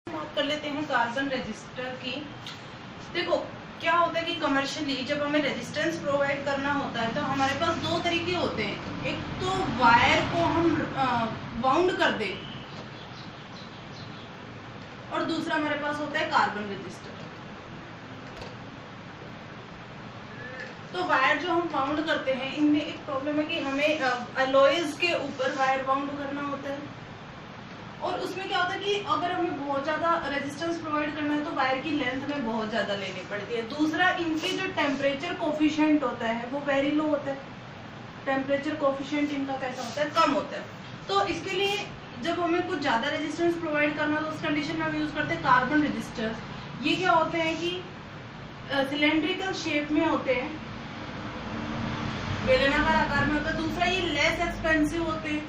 बात कर लेते हैं कार्बन रजिस्टर की। देखो क्या होता है कि कमर्शियली जब हमें रेजिस्टेंस प्रोवाइड करना होता है तो हमारे पास दो तरीके होते हैं। एक तो वायर को हम बाउंड कर दें और दूसरा हमारे पास होता है कार्बन रजिस्टर। तो वायर जो हम बाउंड करते हैं इनमें एक प्रॉब्लम है कि हमें अलॉयज के ऊपर वायर बाउंड करना होता है और उसमें क्या होता है कि अगर हमें बहुत ज्यादा रेजिस्टेंस प्रोवाइड करना है तो वायर की लेंथ में बहुत ज्यादा लेनी पड़ती है। दूसरा, इनके जो टेम्परेचर कोफिशिएंट होता है वो वेरी लो होता है। टेम्परेचर कोफिशिएंट इनका कैसा होता है, कम होता है। तो इसके लिए जब हमें कुछ ज्यादा रेजिस्टेंस प्रोवाइड करना तो उस कंडीशन में हम यूज करते हैं कार्बन रजिस्टर। ये क्या होते हैं कि सिलेंड्रिकल शेप में होते हैं, बेलनाकार आकार में होता है। दूसरा, ये लेस एक्सपेंसिव होते हैं,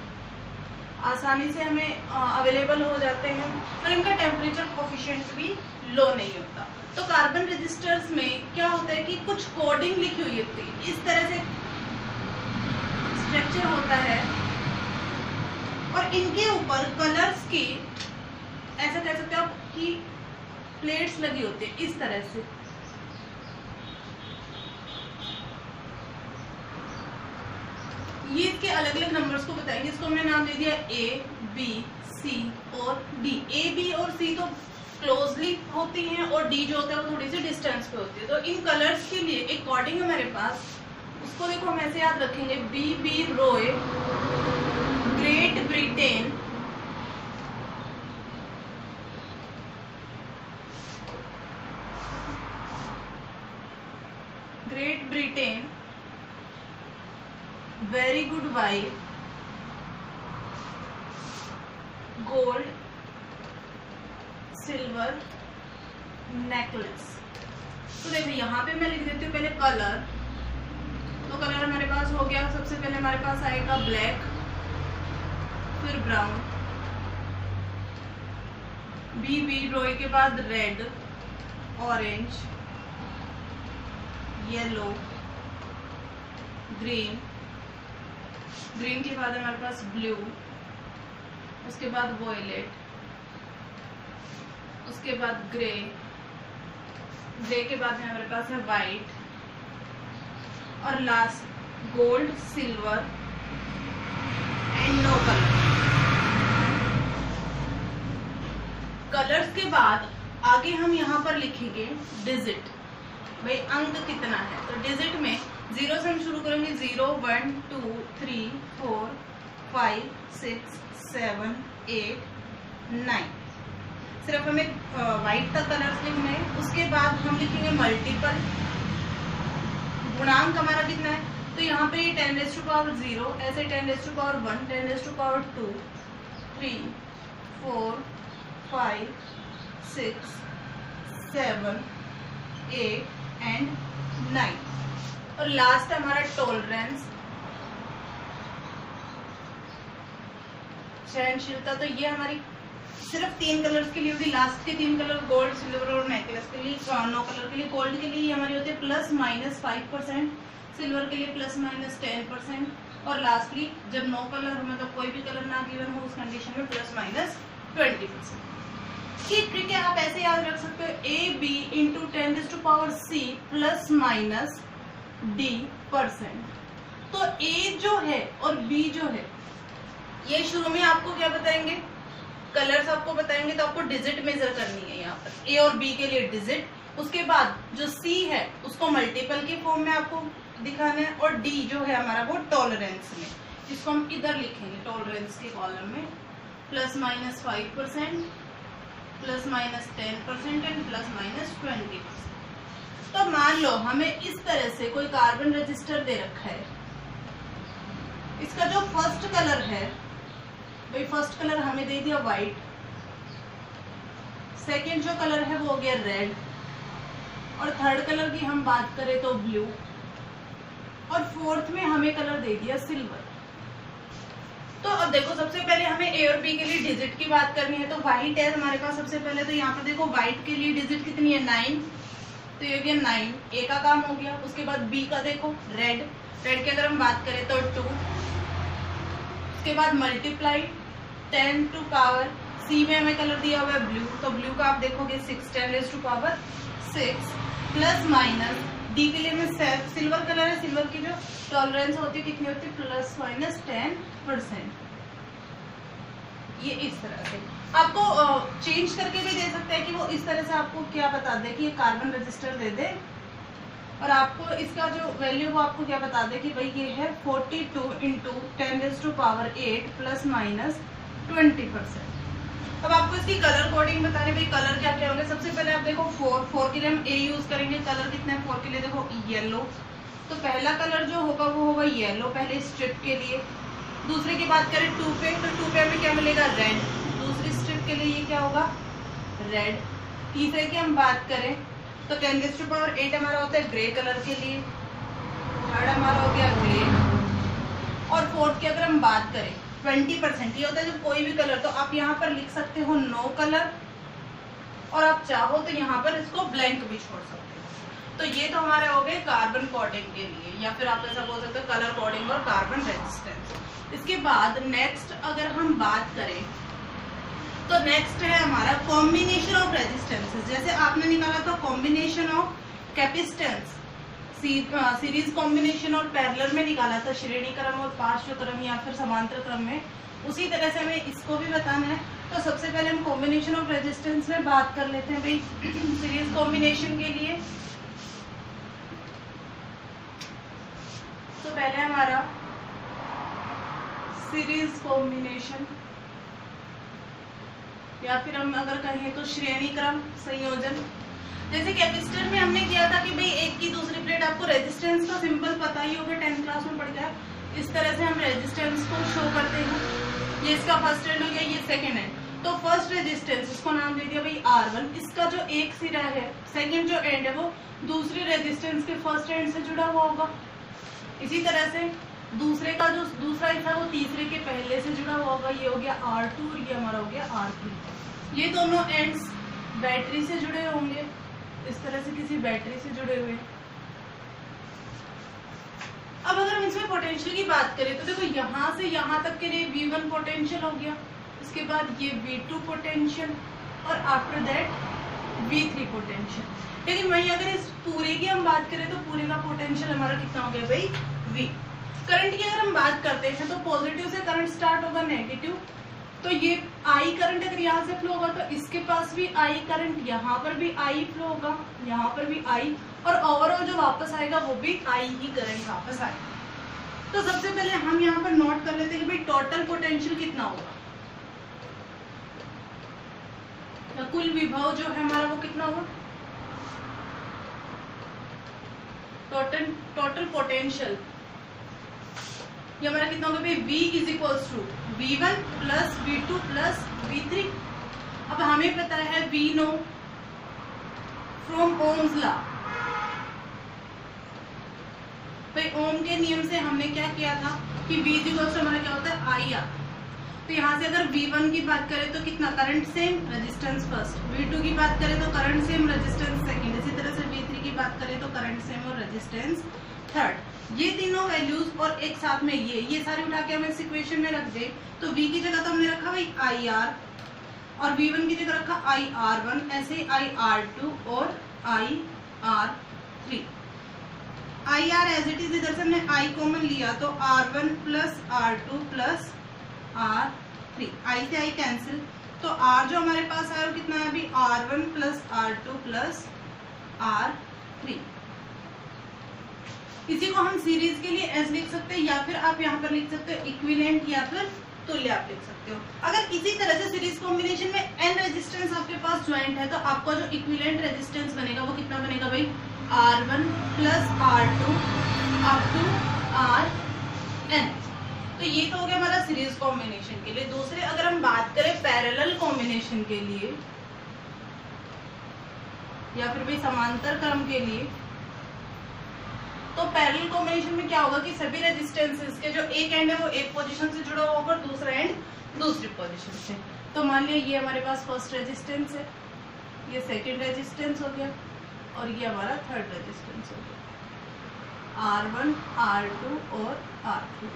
आसानी से हमें अवेलेबल हो जाते हैं और इनका टेम्परेचर कोफिशिएंट भी लो नहीं होता। तो कार्बन रजिस्टर्स में क्या होता है कि कुछ कोडिंग लिखी हुई होती है, इस तरह से स्ट्रक्चर होता है और इनके ऊपर कलर्स की ऐसा कह सकते हो आप कि प्लेट्स लगी होती है इस तरह से। ये इसके अलग अलग नंबर्स को बताएंगे। इसको हमने नाम दे दिया ए, बी, सी और डी। ए, बी और सी तो क्लोजली होती हैं और डी जो होता है वो थोड़ी सी डिस्टेंस पे होती है। तो इन कलर्स के लिए एक कोडिंग है मेरे पास, उसको देखो हम ऐसे याद रखेंगे। B, B Roy, Great Britain, Great Britain, very good wife, gold, silver, necklace. तो देखो यहाँ पे मैं लिख देती हूँ पहले कलर। तो कलर हमारे पास हो गया, सबसे पहले हमारे पास आएगा ब्लैक, फिर ब्राउन, बी, बी रॉय के बाद red, orange, yellow, green, green के बाद हमारे पास ब्लू, उसके बाद वॉयलेट, उसके बाद ग्रे, ग्रे के बाद में हमारे पास है वाइट और last gold, silver and no colour. Colours के बाद आगे हम यहाँ पर लिखेंगे डिजिट, भाई अंक कितना है। तो डिजिट में 0 से हम शुरू करेंगे। 0, 1, 2, 3, 4, 5, 6, 7, 8, 9। सिर्फ हमें व्हाइट तक कलर्स लिखना है। उसके बाद हम लिखेंगे मल्टीपल, गुणांक हमारा कितना है। तो यहाँ पे 10⁻0, ऐसे 10⁻1, 10⁻2, 3, 4, 5, 6, 7, 8 एंड 9। और लास्ट हमारा टॉलरेंस, सहनशीलता। तो ये हमारी सिर्फ 3 कलर्स के लिए होगी। लास्ट के 3 कलर गोल्ड, सिल्वर और नेकलेस के लिए, 9 कलर के लिए। गोल्ड के लिए हमारी होती है ±5%, सिल्वर के लिए ±10% और लास्टली जब 9 कलर मतलब कोई भी कलर ना गिवन हो उस कंडीशन में ±20%। की ट्रिक है, आप ऐसे याद रख सकते हो। ए, बी इंटू 10⁻C ±D%। तो ए जो है और बी जो है ये शुरू में आपको क्या बताएंगे, कलर्स आपको बताएंगे। तो आपको डिजिट मेजर करनी है यहाँ पर, ए और बी के लिए डिजिट। उसके बाद जो सी है उसको मल्टीपल के फॉर्म में आपको दिखाना है और डी जो है हमारा वो टॉलरेंस में, जिसको हम इधर लिखेंगे टॉलरेंस के कॉलम में ±5%, ±10% एंड ±20%। तो मान लो हमें इस तरह से कोई कार्बन रजिस्टर दे रखा है। इसका जो फर्स्ट कलर है, भाई फर्स्ट कलर हमें दे दिया व्हाइट, सेकेंड जो कलर है वो हो गया रेड और थर्ड कलर की हम बात करें तो ब्लू और फोर्थ में हमें कलर दे दिया सिल्वर। तो अब देखो सबसे पहले हमें ए और बी के लिए डिजिट की बात करनी है। तो व्हाइट है हमारे पास सबसे पहले। तो यहाँ पर देखो व्हाइट के लिए डिजिट कितनी है, 9। तो ये गया 9, ए का काम हो गया। उसके बाद बी का देखो रेड, रेड की अगर हम बात करें तो 2। उसके बाद मल्टीप्लाई 10⁻⁶ सी में हमें कलर दिया हुआ है ब्लू, तो ब्लू का आप देखोगे 6 10⁻6 प्लस माइनस डी के लिए में सिल्वर कलर है, सिल्वर की जो टॉलरेंस होती है कितनी होती है +-10%। ये इस तरह से आपको चेंज करके भी दे सकते हैं कि वो इस तरह से आपको क्या बता दे कि ये कार्बन रजिस्टर दे दे, और आपको इसका जो वैल्यू वो आपको क्या बता दे कि भाई ये है 42 × 10⁸ ±20%। अब आपको इसकी कलर कोडिंग बताने, भाई कलर क्या क्या होंगे। सबसे पहले आप देखो 4 के लिए हम ए यूज करेंगे। कलर कितना है 4 के लिए, देखो येलो, तो पहला कलर जो होगा वो होगा येलो पहले स्ट्रिप के लिए। दूसरे की बात करें 2 पे, तो 2 पे हमें क्या मिलेगा रेड, दूसरी स्ट्रिप के लिए ये क्या होगा रेड। तीसरे की हम बात करें तो 10⁸8 हमारा होता है ग्रे कलर के लिए, थर्ड हमारा हो गया ग्रे, और फोर्थ की अगर हम बात करें 20% ये होता है जो कोई भी कलर, तो आप यहाँ पर लिख सकते हो नो कलर, और आप चाहो तो यहाँ पर इसको ब्लैंक भी छोड़ सकते हो। तो ये तो हमारे हो गए कार्बन कोडिंग के लिए, या फिर आप ऐसा बोल सकते हो कलर कोडिंग और कार्बन रेजिस्टेंस। इसके बाद नेक्स्ट अगर हम बात करें तो नेक्स्ट है हमारा कॉम्बिनेशन ऑफ रेजिस्टेंसेस। जैसे आपने निकाला था combination of capacitance series combination और पैरेलल में निकाला था, श्रेणी क्रम और पार्श्व क्रम या फिर समांतर क्रम में, उसी तरह से हमें इसको भी बताना है। तो सबसे पहले हम कॉम्बिनेशन ऑफ रेजिस्टेंस में बात कर लेते हैं भाई सीरीज कॉम्बिनेशन के लिए। तो पहले हमारा सीरीज कॉम्बिनेशन, या फिर हम अगर कहें तो श्रेणी क्रम संयोजन। जैसे कैपेसिटर में हमने किया था कि भाई एक की दूसरी प्लेट, आपको रेजिस्टेंस का सिंबल पता ही होगा 10th क्लास में पढ़ गया। इस तरह से हम रेजिस्टेंस को शो करते हैं। ये इसका फर्स्ट एंड हो गया, ये सेकंड एंड। तो फर्स्ट रेजिस्टेंस इसको नाम दे दिया भाई R1। इसका जो एक सिरा है, सेकंड जो एंड है वो दूसरी रेजिस्टेंस के फर्स्ट एंड से जुड़ा हुआ होगा। इसी तरह से दूसरे का जो दूसरा हिस्सा वो तीसरे के पहले से जुड़ा हुआ होगा। ये हो गया R2 और ये हमारा हो गया R3। ये दोनों एंड्स बैटरी से जुड़े होंगे, इस तरह से किसी बैटरी से जुड़े हुए। अब अगर हम इसमें पोटेंशियल की बात करें तो देखो यहाँ से यहाँ तक के लिए V1 पोटेंशियल हो गया, इसके बाद ये V2 पोटेंशियल, और आफ्टर दैट V3 पोटेंशियल। लेकिन वहीं अगर इस पूरे की हम बात करें तो पूरे का पोटेंशियल हमारा कितना हो गया भाई V। करंट की अगर हम बात करते हैं तो पॉजिटिव से करंट स्टार्ट होगा नेगेटिव, तो ये I करंट अगर यहाँ से फ्लो होगा तो इसके पास भी I करंट, यहाँ पर भी I फ्लो होगा, यहाँ पर भी I, और ओवरऑल जो वापस आएगा वो भी I ही करंट वापस आएगा। तो सबसे पहले हम यहाँ पर नोट कर लेते हैं कि भाई टोटल पोटेंशियल कितना होगा, तो कुल विभव जो है हमारा वो कितना होगा, टोटल पोटेंशियल ये हमारा कितना होगा भाई V = V1 + V2 + V3। अब हमें पता है V know from Ohm's law, भाई ओम के नियम से हमने क्या किया था कि V = हमारा क्या होता है IR। तो यहाँ से अगर V1 की बात करें तो कितना current same, resistance first. V2 की बात करें तो करंट सेम, रेजिस्टेंस सेकंड। इसी तरह से V3 की बात करें तो करंट सेम और रेजिस्टेंस थर्ड। ये तीनों वैल्यूज और एक साथ में ये सारे उठा के हम इस इक्वेशन में रख दे तो V की जगह तो हमने रखा भाई IR, और V1 की जगह रखा IR1, ऐसे ही IR2 और IR3। IR as it is, इधर से हमने I कॉमन लिया तो R1 + R2 + R3, I से I कैंसिल, तो R जो हमारे पास आया वो कितना है अभी R1 + R2 + R3। इसी को हम सीरीज के लिए S लिख सकते हैं, या फिर आप यहाँ पर लिख सकते हो इक्विवेलेंट या फिर तुल्य आप लिख सकते हो। अगर इसी तरह से सीरीज कॉम्बिनेशन में n रेजिस्टेंस आपके पास ज्वाइंट है तो आपका जो इक्विवेलेंट रेजिस्टेंस बनेगा वो कितना बनेगा भाई R1 + R2 up to Rn। तो ये तो हो गया हमारा सीरीज कॉम्बिनेशन के लिए। दूसरे अगर हम बात करें पैरेलल कॉम्बिनेशन के लिए या फिर भाई समांतर क्रम के लिए, तो पैरेलल कॉम्बिनेशन में क्या होगा कि सभी रेजिस्टेंसेस के जो एक एंड है वो एक पोजीशन से जुड़ा हुआ होगा और दूसरा एंड दूसरी पोजीशन से। तो मान लिया ये हमारे पास फर्स्ट रेजिस्टेंस है, ये सेकंड रेजिस्टेंस हो गया और ये हमारा थर्ड रेजिस्टेंस हो गया, R1, R2 और R3।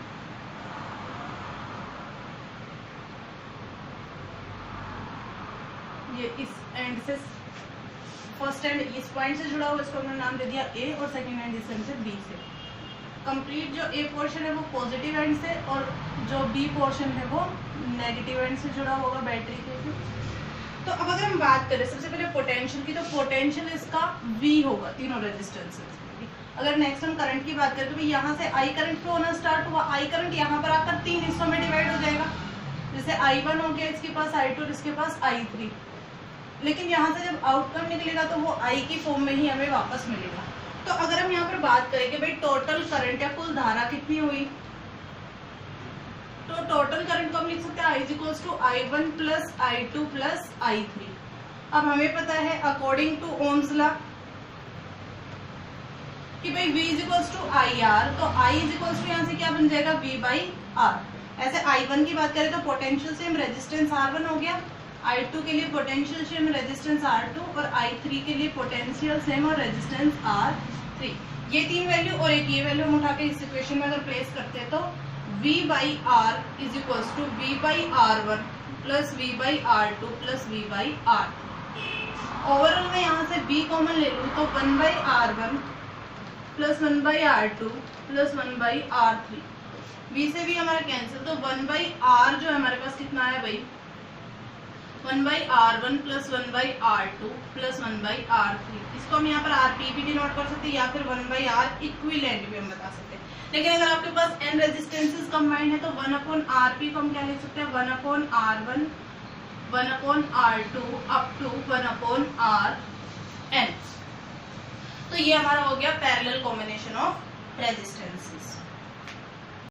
ये इस एंड से फर्स्ट एंड इस पॉइंट से जुड़ा हुआ, इसको हमने नाम दे दिया ए, और सेकंड एंड इस एंड से बी से। कंप्लीट जो ए पोर्शन है वो पॉजिटिव एंड से, और जो बी पोर्शन है वो नेगेटिव एंड से जुड़ा होगा बैटरी के। तो अब अगर हम बात करें सबसे पहले पोटेंशियल की, तो पोटेंशियल इसका V होगा तीनों रेजिस्टेंसेस। अगर नेक्स्ट हम करंट की बात करें तो यहाँ से I करंट फ्लो होना स्टार्ट हुआ, I करंट यहाँ पर आकर 3 हिस्सों में डिवाइड हो जाएगा, जैसे I1 हो गया इसके पास, I2 और इसके पास I3। लेकिन यहाँ से जब आउटकम निकलेगा तो वो I की फॉर्म में ही हमें वापस मिलेगा। तो अगर हम यहाँ पर बात करें कि भाई टोटल करंट या कुल धारा कितनी हुई, तो टोटल करंट को हम लिख सकते हैं I equals to I1 plus I2 plus I3। अब हमें पता है अकॉर्डिंग टू ओम्स लॉ कि भाई V इक्वल्स टू IR, तो I इक्वल्स टू यहाँ से क्या बन जाएगा V बाई R। ऐसे I1 की बात करें तो पोटेंशियल सेम रेजिस्टेंस R1 हो गया, I2 के लिए पोटेंशियल सेम रेजिस्टेंस R2, और I3 के लिए पोटेंशियल सेम और रेजिस्टेंस R3। ये तीन वैल्यू और एक ये वैल्यू हम उठा के इस इक्वेशन में अगर प्लेस करते हैं तो V by R is equals to V by R1 plus V by R2 plus V by R। Overall मैं यहाँ से B कॉमन ले लूँ तो 1 by R1 plus 1 by R2 plus 1 by R3। V से भी हमारा कैंसिल, तो 1 बाई R जो हमारे पास कितना है भाई 1 by R1 plus 1 by R2 plus 1 by R3। इसको हम यहाँ पर RP भी डिनोट कर सकते हैं या फिर 1 बाई R इक्विवेलेंट भी हम बता सकते हैं। लेकिन अगर आपके पास n रेजिस्टेंसेस कंबाइंड है तो 1 अपॉन RP को हम क्या लिख सकते हैं 1 upon R1 1 upon R2 up to 1 upon Rn। तो ये हमारा हो गया पैरेलल कॉम्बिनेशन ऑफ रेजिस्टेंसेस।